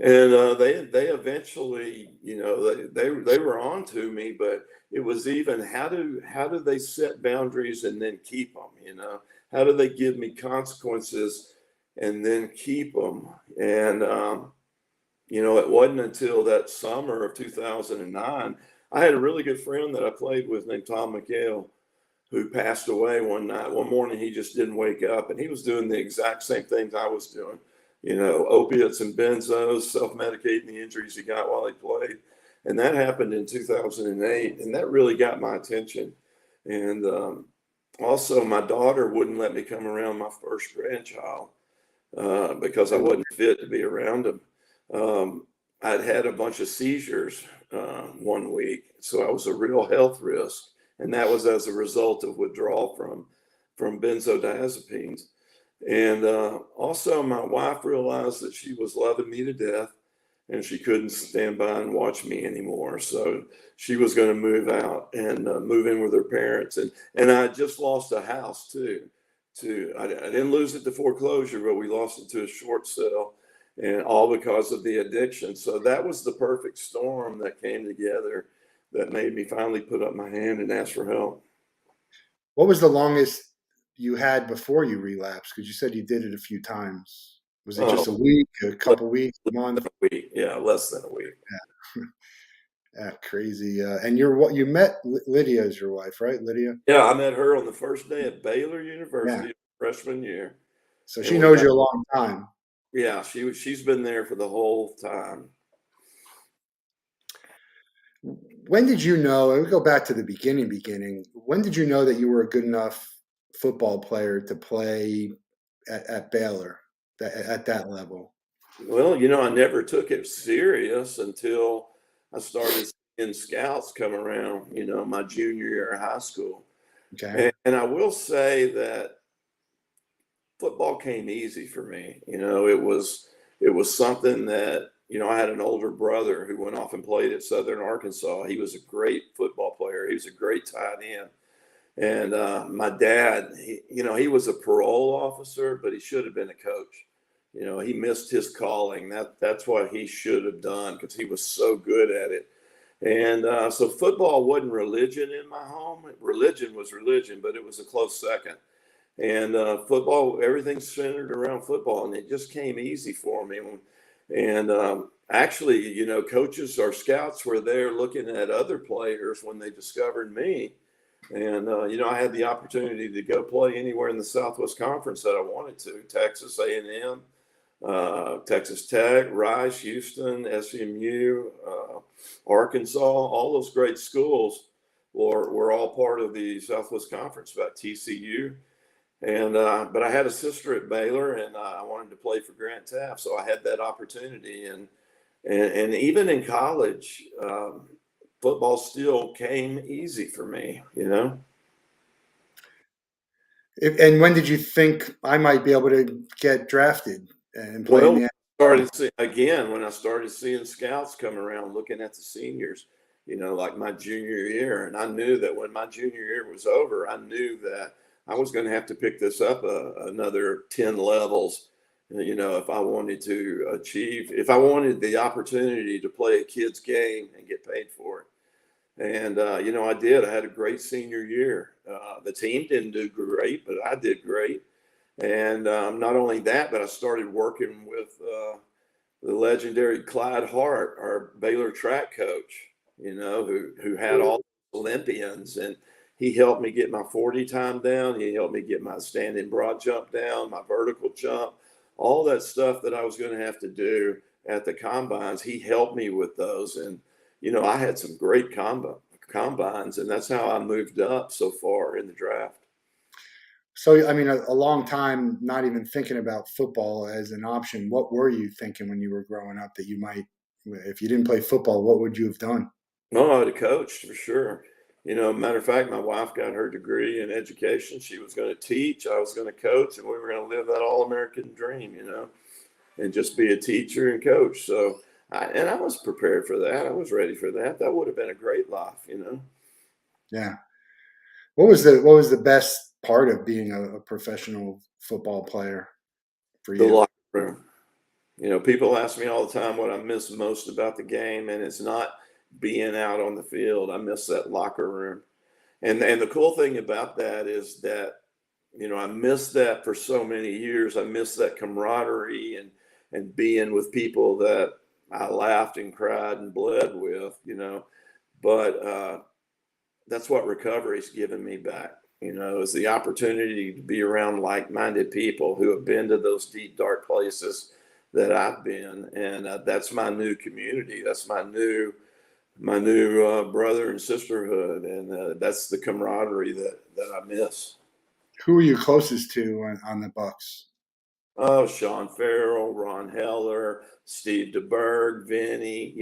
and they eventually, you know, they were on to me, but it was even how do they set boundaries and then keep them? You know, how do they give me consequences and then keep them? And you know, it wasn't until that summer of 2009. I had a really good friend that I played with named Tom McHale, who passed away one night. One morning, he just didn't wake up, and he was doing the exact same things I was doing. You know, opiates and benzos, self-medicating the injuries he got while he played, and that happened in 2008, and that really got my attention. And also, my daughter wouldn't let me come around my first grandchild because I wasn't fit to be around him. I'd had a bunch of seizures one week, so I was a real health risk, and that was as a result of withdrawal from benzodiazepines. And also, my wife realized that she was loving me to death, and she couldn't stand by and watch me anymore. So she was going to move out and move in with her parents, and I just lost a house too. I didn't lose it to foreclosure, but we lost it to a short sale, and all because of the addiction. So that was the perfect storm that came together that made me finally put up my hand and ask for help. What was the longest you had before you relapsed? Because you said you did it a few times. Was it Oh, just a week, a less couple weeks, a month? than a week. Yeah, less than a week. Yeah, crazy. And you're what you met Lydia as your wife, right? Lydia. Yeah, I met her on the first day at Baylor Yeah. University freshman year, So and she we knows got, you a long time. yeah, she's been there for the whole time. When did you know? And we go back to the beginning. When did you know that you were a good enough football player to play at Baylor at that level? Well, you know, I never took it serious until I started seeing scouts come around, you know, my junior year of high school. Okay. And I will say that football came easy for me. It was something that, I had an older brother who went off and played at Southern Arkansas. He was a great football player. He was a great tight end. And my dad, he was a parole officer, but he should have been a coach. He missed his calling. That's what he should have done because he was so good at it. And so football wasn't religion in my home. Religion was religion, but it was a close second. And football, everything centered around football, and it just came easy for me. And actually, coaches or scouts were there looking at other players when they discovered me. And, I had the opportunity to go play anywhere in the Southwest Conference that I wanted to. Texas A&M, Texas Tech, Rice, Houston, SMU, Arkansas, all those great schools were all part of the Southwest Conference, about TCU. And but I had a sister at Baylor, and I wanted to play for Grant Taft, so I had that opportunity. And even in college, football still came easy for me. And when did you think I might be able to get drafted and play in Well, the when I started seeing scouts come around looking at the seniors, like my junior year, and I knew that when my junior year was over, I knew that I was going to have to pick this up another 10 levels, if I wanted to if I wanted the opportunity to play a kid's game and get paid for it. And, I did. I had a great senior year. The team didn't do great, but I did great. And not only that, but I started working with the legendary Clyde Hart, our Baylor track coach, who had all the Olympians. And he helped me get my 40 time down. He helped me get my standing broad jump down, my vertical jump, all that stuff that I was going to have to do at the combines. He helped me with those. And, I had some great combines, and that's how I moved up so far in the draft. So, I mean, a long time not even thinking about football as an option. What were you thinking when you were growing up that you might, if you didn't play football, what would you have done? No, I would have coached for sure. Matter of fact, my wife got her degree in education. She was going to teach, I was going to coach, and we were going to live that all-American dream, and just be a teacher and coach. So, I was prepared for that. I was ready for that. That would have been a great life. Yeah. What was the best part of being a professional football player for The you? locker room. People ask me all the time what I miss most about the game, and it's not being out on the field. I miss that locker room. And the cool thing about that is that, I missed that for so many years. I missed that camaraderie and being with people that I laughed and cried and bled with, But that's what recovery's given me back, is the opportunity to be around like-minded people who have been to those deep, dark places that I've been. And that's my new community. That's my new brother and sisterhood. And that's the camaraderie that I miss. Who were you closest to on the Bucks? Oh, Sean Farrell, Ron Heller, Steve DeBerg, Vinny.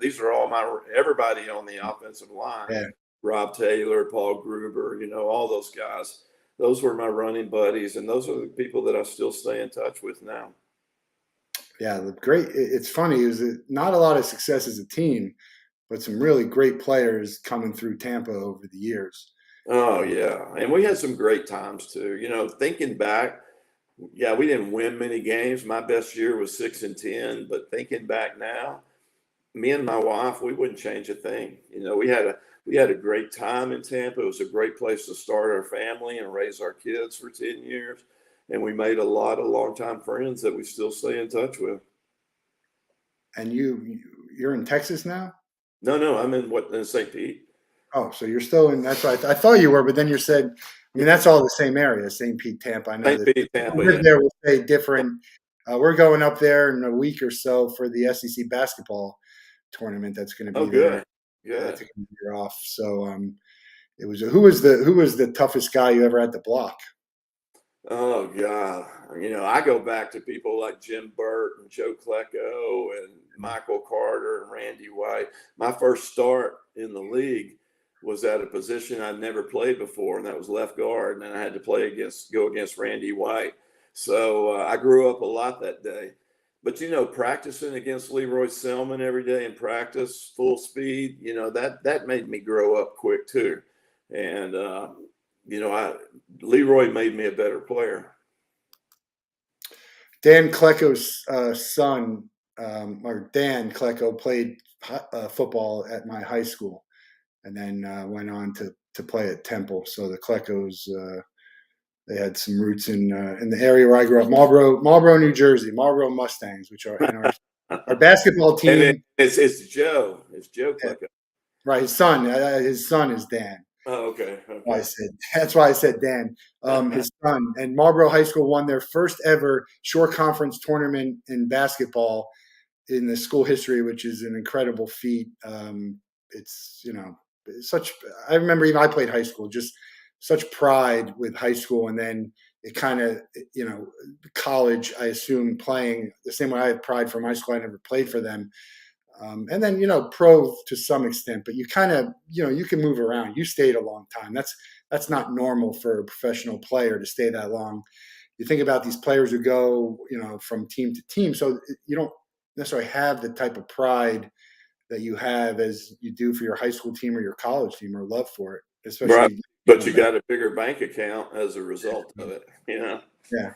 These are all everybody on the offensive line. Yeah. Rob Taylor, Paul Gruber. All those guys. Those were my running buddies, and those are the people that I still stay in touch with now. Yeah, great. It's funny. It was not a lot of success as a team, but some really great players coming through Tampa over the years. Oh yeah, and we had some great times too. Thinking back, yeah, we didn't win many games. My best year was 6-10, but thinking back now, me and my wife, we wouldn't change a thing. We had a great time in Tampa. It was a great place to start our family and raise our kids for 10 years. And we made a lot of longtime friends that we still stay in touch with. And you're in Texas now? No, I'm in St. Pete. Oh, so you're still in. That's right. I thought you were, but then you said, I mean, that's all the same area, St. Pete, Tampa. I know St. that Pete, Tampa. live Yeah. there will say different. We're going up there in a week or so for the SEC basketball tournament. That's going to Oh, be there. good. I took a year off. So it was who was the toughest guy you ever had to block? Oh God. I go back to people like Jim Burt and Joe Klecko and Michael Carter and Randy White. My first start in the league was at a position I'd never played before, and that was left guard, and I had to go against Randy White. So I grew up a lot that day. But practicing against Leroy Selman every day in practice, full speed, that made me grow up quick too. And Leroy made me a better player. Dan Klecko's son, or Dan Klecko, played football at my high school, and then went on to play at Temple. So the Kleckos, they had some roots in the area where I grew up, Marlboro, New Jersey, Marlboro Mustangs, which are in our basketball team. And it's Joe Klecko. Right, his son is Dan. Oh, okay. That's why I said Dan. His son, and Marlboro High School won their first ever shore conference tournament in basketball in the school history, which is an incredible feat. It's such. I remember even I played high school, just such pride with high school, and then it kind of college. I assume playing the same way I have pride for my school. I never played for them. And then, pro to some extent, but you kind of, you can move around. You stayed a long time. That's not normal for a professional player to stay that long. You think about these players who go, from team to team. So you don't necessarily have the type of pride that you have as you do for your high school team or your college team, or love for it, especially. Right. But you got a bigger bank account as a result of it, Yeah.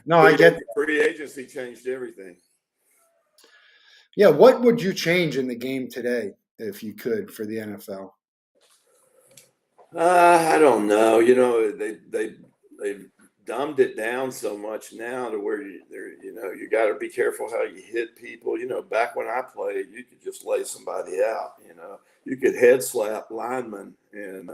No, I get that. Free agency changed everything. Yeah, what would you change in the game today if you could for the NFL? I don't know. They've dumbed it down so much now to where you got to be careful how you hit people. Back when I played, you could just lay somebody out. You could head slap linemen, and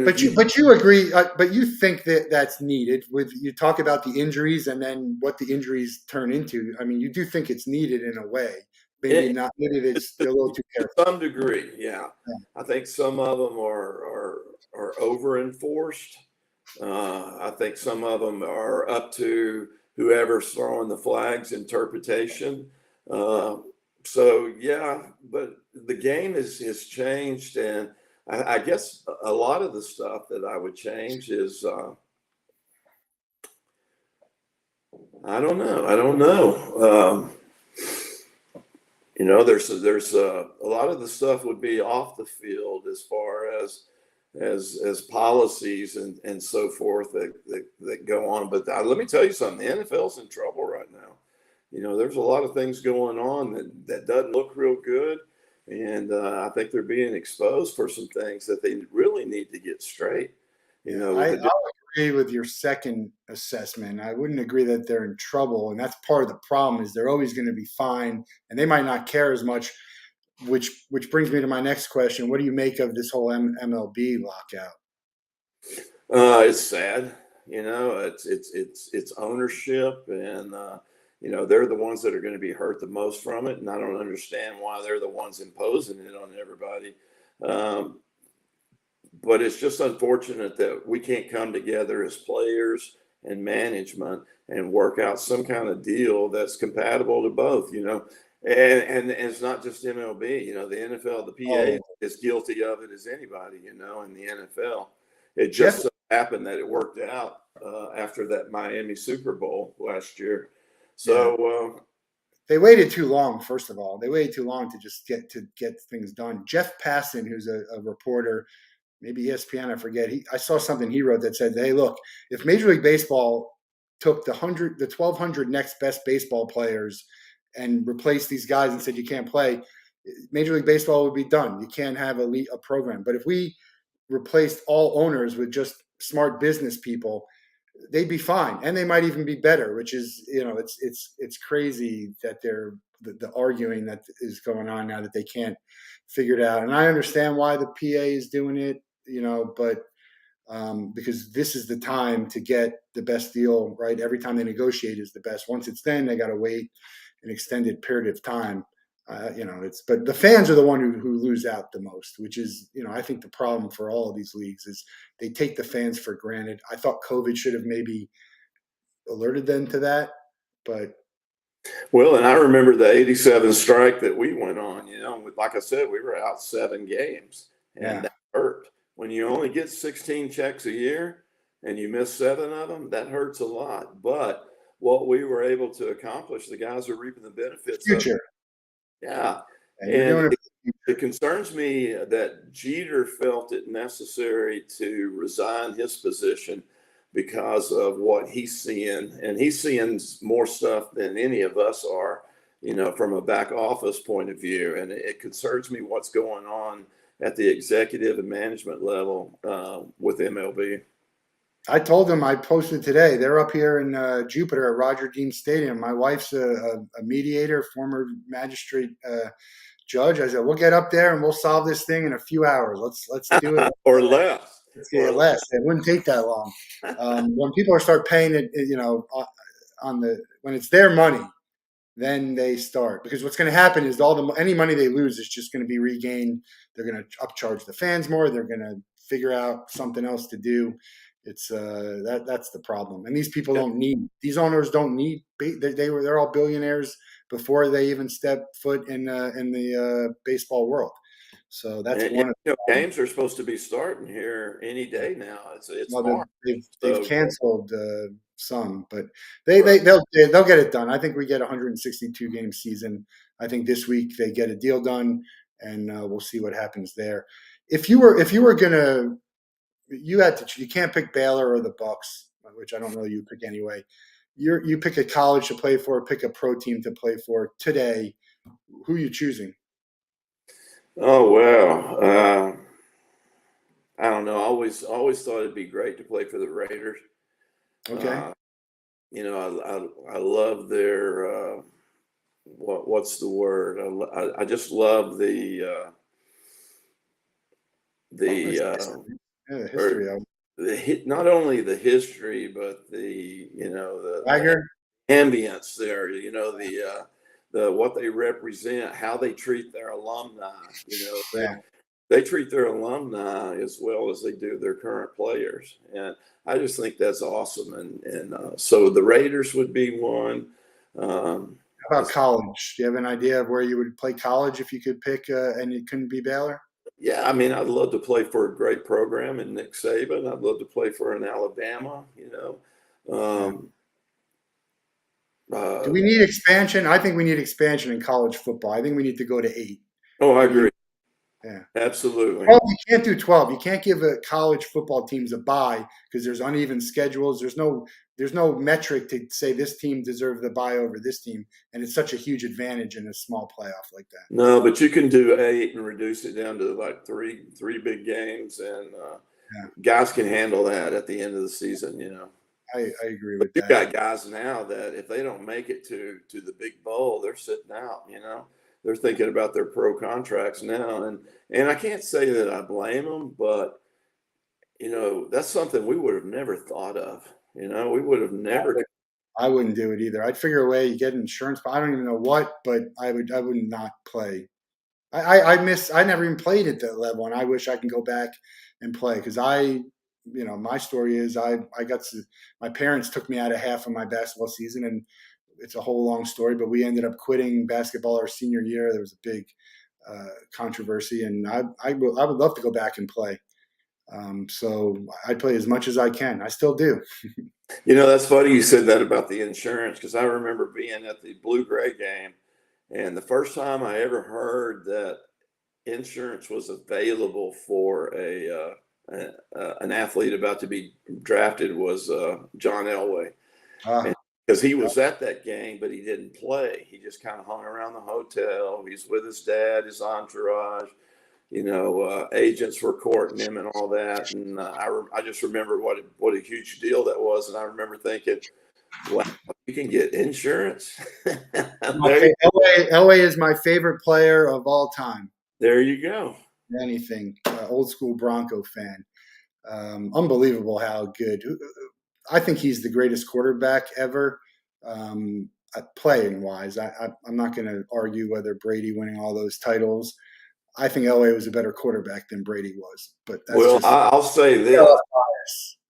But you agree, but you think that that's needed. With you talk about the injuries and then what the injuries turn into. I mean, you do think it's needed in a way. Maybe not. Maybe it's a little too careful. To some degree, yeah. I think some of them are over enforced. I think some of them are up to whoever's throwing the flag's interpretation. So yeah, but the game has changed, and I guess a lot of the stuff that I would change is I don't know. There's a lot of the stuff would be off the field as far as policies and so forth that go on. But let me tell you something: the NFL's in trouble right now. There's a lot of things going on that doesn't look real good. And I think they're being exposed for some things that they really need to get straight. I'll agree with your second assessment. I wouldn't agree that they're in trouble, and that's part of the problem. Is they're always going to be fine, and they might not care as much. Which brings me to my next question: what do you make of this whole MLB lockout? It's sad. It's ownership, and they're the ones that are going to be hurt the most from it. And I don't understand why they're the ones imposing it on everybody. But it's just unfortunate that we can't come together as players and management and work out some kind of deal that's compatible to both, and it's not just MLB, the NFL, the PA is guilty of it as anybody, in the NFL. It just so happened that it worked out after that Miami Super Bowl last year. So they waited too long. First of all, they waited too long to just get things done. Jeff Passan, who's a reporter, maybe ESPN, I forget. I saw something he wrote that said, "Hey, look, if Major League Baseball took the 1,200 next best baseball players and replaced these guys and said you can't play, Major League Baseball would be done. You can't have a program. But if we replaced all owners with just smart business people, they'd be fine, and they might even be better." Which is, it's crazy that they're the arguing that is going on now that they can't figure it out. And I understand why the PA is doing it, but because this is the time to get the best deal, right? Every time they negotiate is the best. Once it's done, they got to wait an extended period of time. But the fans are the one who lose out the most, which is, I think the problem for all of these leagues is they take the fans for granted. I thought COVID should have maybe alerted them to that, but. Well, and I remember the 87 strike that we went on, like I said, we were out 7 games, and that hurt. when you only get 16 checks a year and you miss 7 of them, that hurts a lot. But what we were able to accomplish, the guys are reaping the benefits of. Future. Yeah. And you're And doing it concerns me that Jeter felt it necessary to resign his position because of what he's seeing. And he's seeing more stuff than any of us are, from a back office point of view. And it concerns me what's going on at the executive and management level with MLB. I told them, I posted today, they're up here in Jupiter at Roger Dean Stadium. My wife's a mediator, former magistrate judge. I said, we'll get up there and we'll solve this thing in a few hours. Let's do it. Or less. Yeah, less. It wouldn't take that long. When people start paying it, when it's their money, then they start, because what's going to happen is any money they lose is just going to be regained. They're going to upcharge the fans more. They're going to figure out something else to do. It's that's the problem. And these people these owners don't need. They're all billionaires before they even step foot in the baseball world. So that's one of the games are supposed to be starting here any day now. They've canceled some, but they'll get it done. I think we get a 162 game season. I think this week they get a deal done, and we'll see what happens there. If you were gonna, you can't pick Baylor or the Bucks, which I don't know you pick anyway. You pick a college to play for, pick a pro team to play for today. Who are you choosing? Oh, well, I don't know. I always thought it'd be great to play for the Raiders. Okay. I love their what's the word? I just love the history of not only the history, but the ambience there. The what they represent, how they treat their alumni. They treat their alumni as well as they do their current players, and I just think that's awesome. And so the Raiders would be one. How about college? Do you have an idea of where you would play college if you could pick, and it couldn't be Baylor? Yeah, I mean, I'd love to play for a great program in Nick Saban. I'd love to play for an Alabama. Do we need expansion? I think we need expansion in college football. I think we need to go to 8. Oh, I agree. Yeah, absolutely. Well, you can't do 12. You can't give college football teams a bye because there's uneven schedules. There's no metric to say this team deserves the bye over this team, and it's such a huge advantage in a small playoff like that. No, but you can do 8 and reduce it down to like three big games, and guys can handle that at the end of the season. I agree with that. You've got guys now that if they don't make it to the big bowl, they're sitting out. They're thinking about their pro contracts now, and I can't say that I blame them, but that's something we would have never thought of. We would have never. I wouldn't do it either. I'd figure a way. You get insurance, but I don't even know what. But I would not play. I never even played at that level, and I wish I can go back and play because my story is my parents took me out of half of my basketball season, and it's a whole long story, but we ended up quitting basketball our senior year. There was a big controversy, and I would love to go back and play. So I play as much as I can. I still do. That's funny you said that about the insurance, because I remember being at the Blue-Gray game, and the first time I ever heard that insurance was available for an athlete about to be drafted was John Elway. Because he was at that game, but he didn't play. He just kind of hung around the hotel. He's with his dad, his entourage. Agents were courting him and all that. And I just remember what a huge deal that was. And I remember thinking, wow, you can get insurance? Elway is my favorite player of all time. There you go. Anything. Old school Bronco fan. Unbelievable how good. I think he's the greatest quarterback ever, playing wise. I'm not going to argue whether Brady winning all those titles. I think Elway was a better quarterback than Brady was. But I'll say this.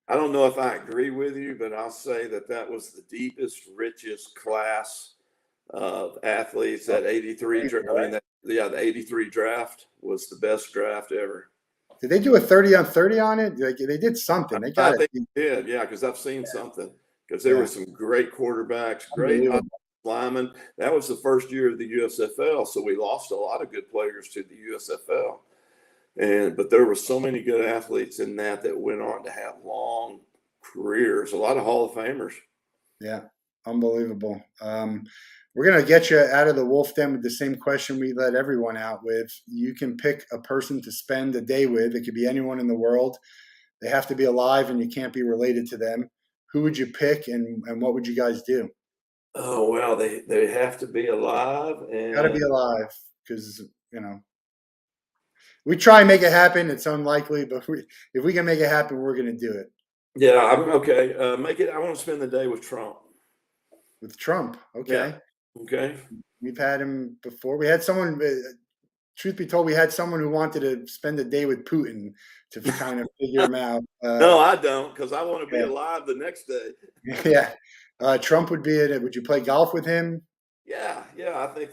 I don't know if I agree with you, but I'll say that was the deepest, richest class of athletes. That 83. The 83 draft was the best draft ever. Did they do a 30-on-30 on it? Like, they did something. They got I it. think they did, yeah, because I've seen something. Because there were Yeah, some great quarterbacks, great unbelievable. linemen. That was the first year of the USFL, so we lost a lot of good players to the USFL. But there were so many good athletes in that went on to have long careers. A lot of Hall of Famers. Yeah, unbelievable. We're going to get you out of the Wolff Den with the same question we let everyone out with. You can pick a person to spend a day with. It could be anyone in the world. They have to be alive, and you can't be related to them. Who would you pick, and what would you guys do? Oh well, they have to be alive, Got to and be alive, because we try and make it happen. It's unlikely, but if we can make it happen, we're going to do it. yeah, I'm okay. Make it. I want to spend the day with Trump. With Trump, okay. Yeah. Okay. We've had him before. We had someone. Truth be told, we had someone who wanted to spend a day with Putin to kind of figure him out. No, I don't, because I want to be Yeah. alive the next day. Yeah. Trump would be it. Would you play golf with him? Yeah, I think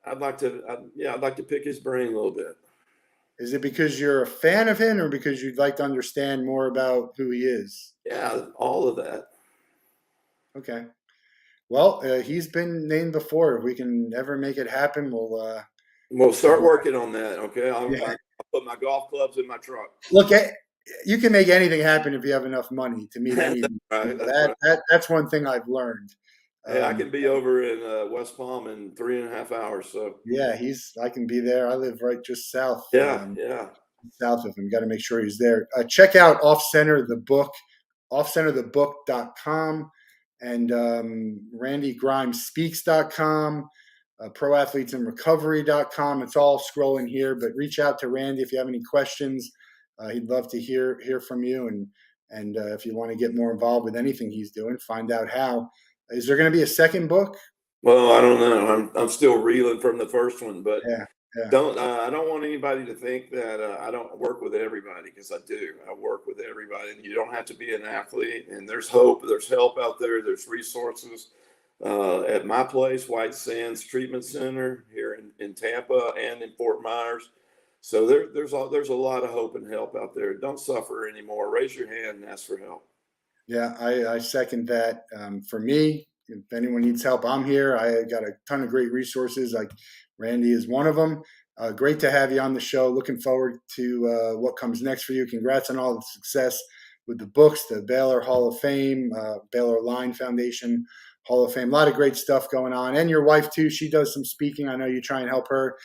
I'd like to pick his brain a little bit. Is it because you're a fan of him, or because you'd like to understand more about who he is? Yeah, all of that. Okay. Well, he's been named before. If we can ever make it happen, We'll start working on that. Okay, I'll Yeah. put my golf clubs in my truck. Look, you can make anything happen if you have enough money to meet That's anyone. right. That's right. That's one thing I've learned. Hey, I can be over in West Palm in 3.5 hours. So Yeah, I can be there. I live right just south. yeah. South of him. Got to make sure he's there. Check out Off Center the book, offcenterthebook.com, and randygrimespeaks.com, proathletesinrecovery.com. It's all scrolling here, but reach out to Randy if you have any questions. He'd love to hear from you, and if you want to get more involved with anything he's doing, find out how. Is there going to be a second book? Well, I don't know. I'm still reeling from the first one, but Yeah. I don't want anybody to think that I don't work with everybody, because I do. I work with everybody, and you don't have to be an athlete. And there's hope. There's help out there. There's resources at my place, White Sands Treatment Center here in Tampa and in Fort Myers. So there's a lot of hope and help out there. Don't suffer anymore. Raise your hand and ask for help. Yeah, I second that. For me, if anyone needs help, I'm here. I got a ton of great resources. Like Randy is one of them. Great to have you on the show. Looking forward to what comes next for you. Congrats on all the success with the books, the Baylor Hall of Fame, Baylor Line Foundation Hall of Fame. A lot of great stuff going on. And your wife, too. She does some speaking. I know you try and help her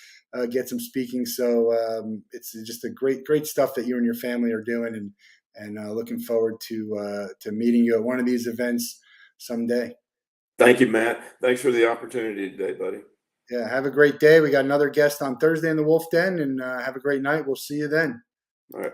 get some speaking. So it's just a great stuff that you and your family are doing. And looking forward to meeting you at one of these events someday. Thank you, Matt. Thanks for the opportunity today, buddy. Yeah, have a great day. We got another guest on Thursday in the Wolff Den, and have a great night. We'll see you then. All right. Bye.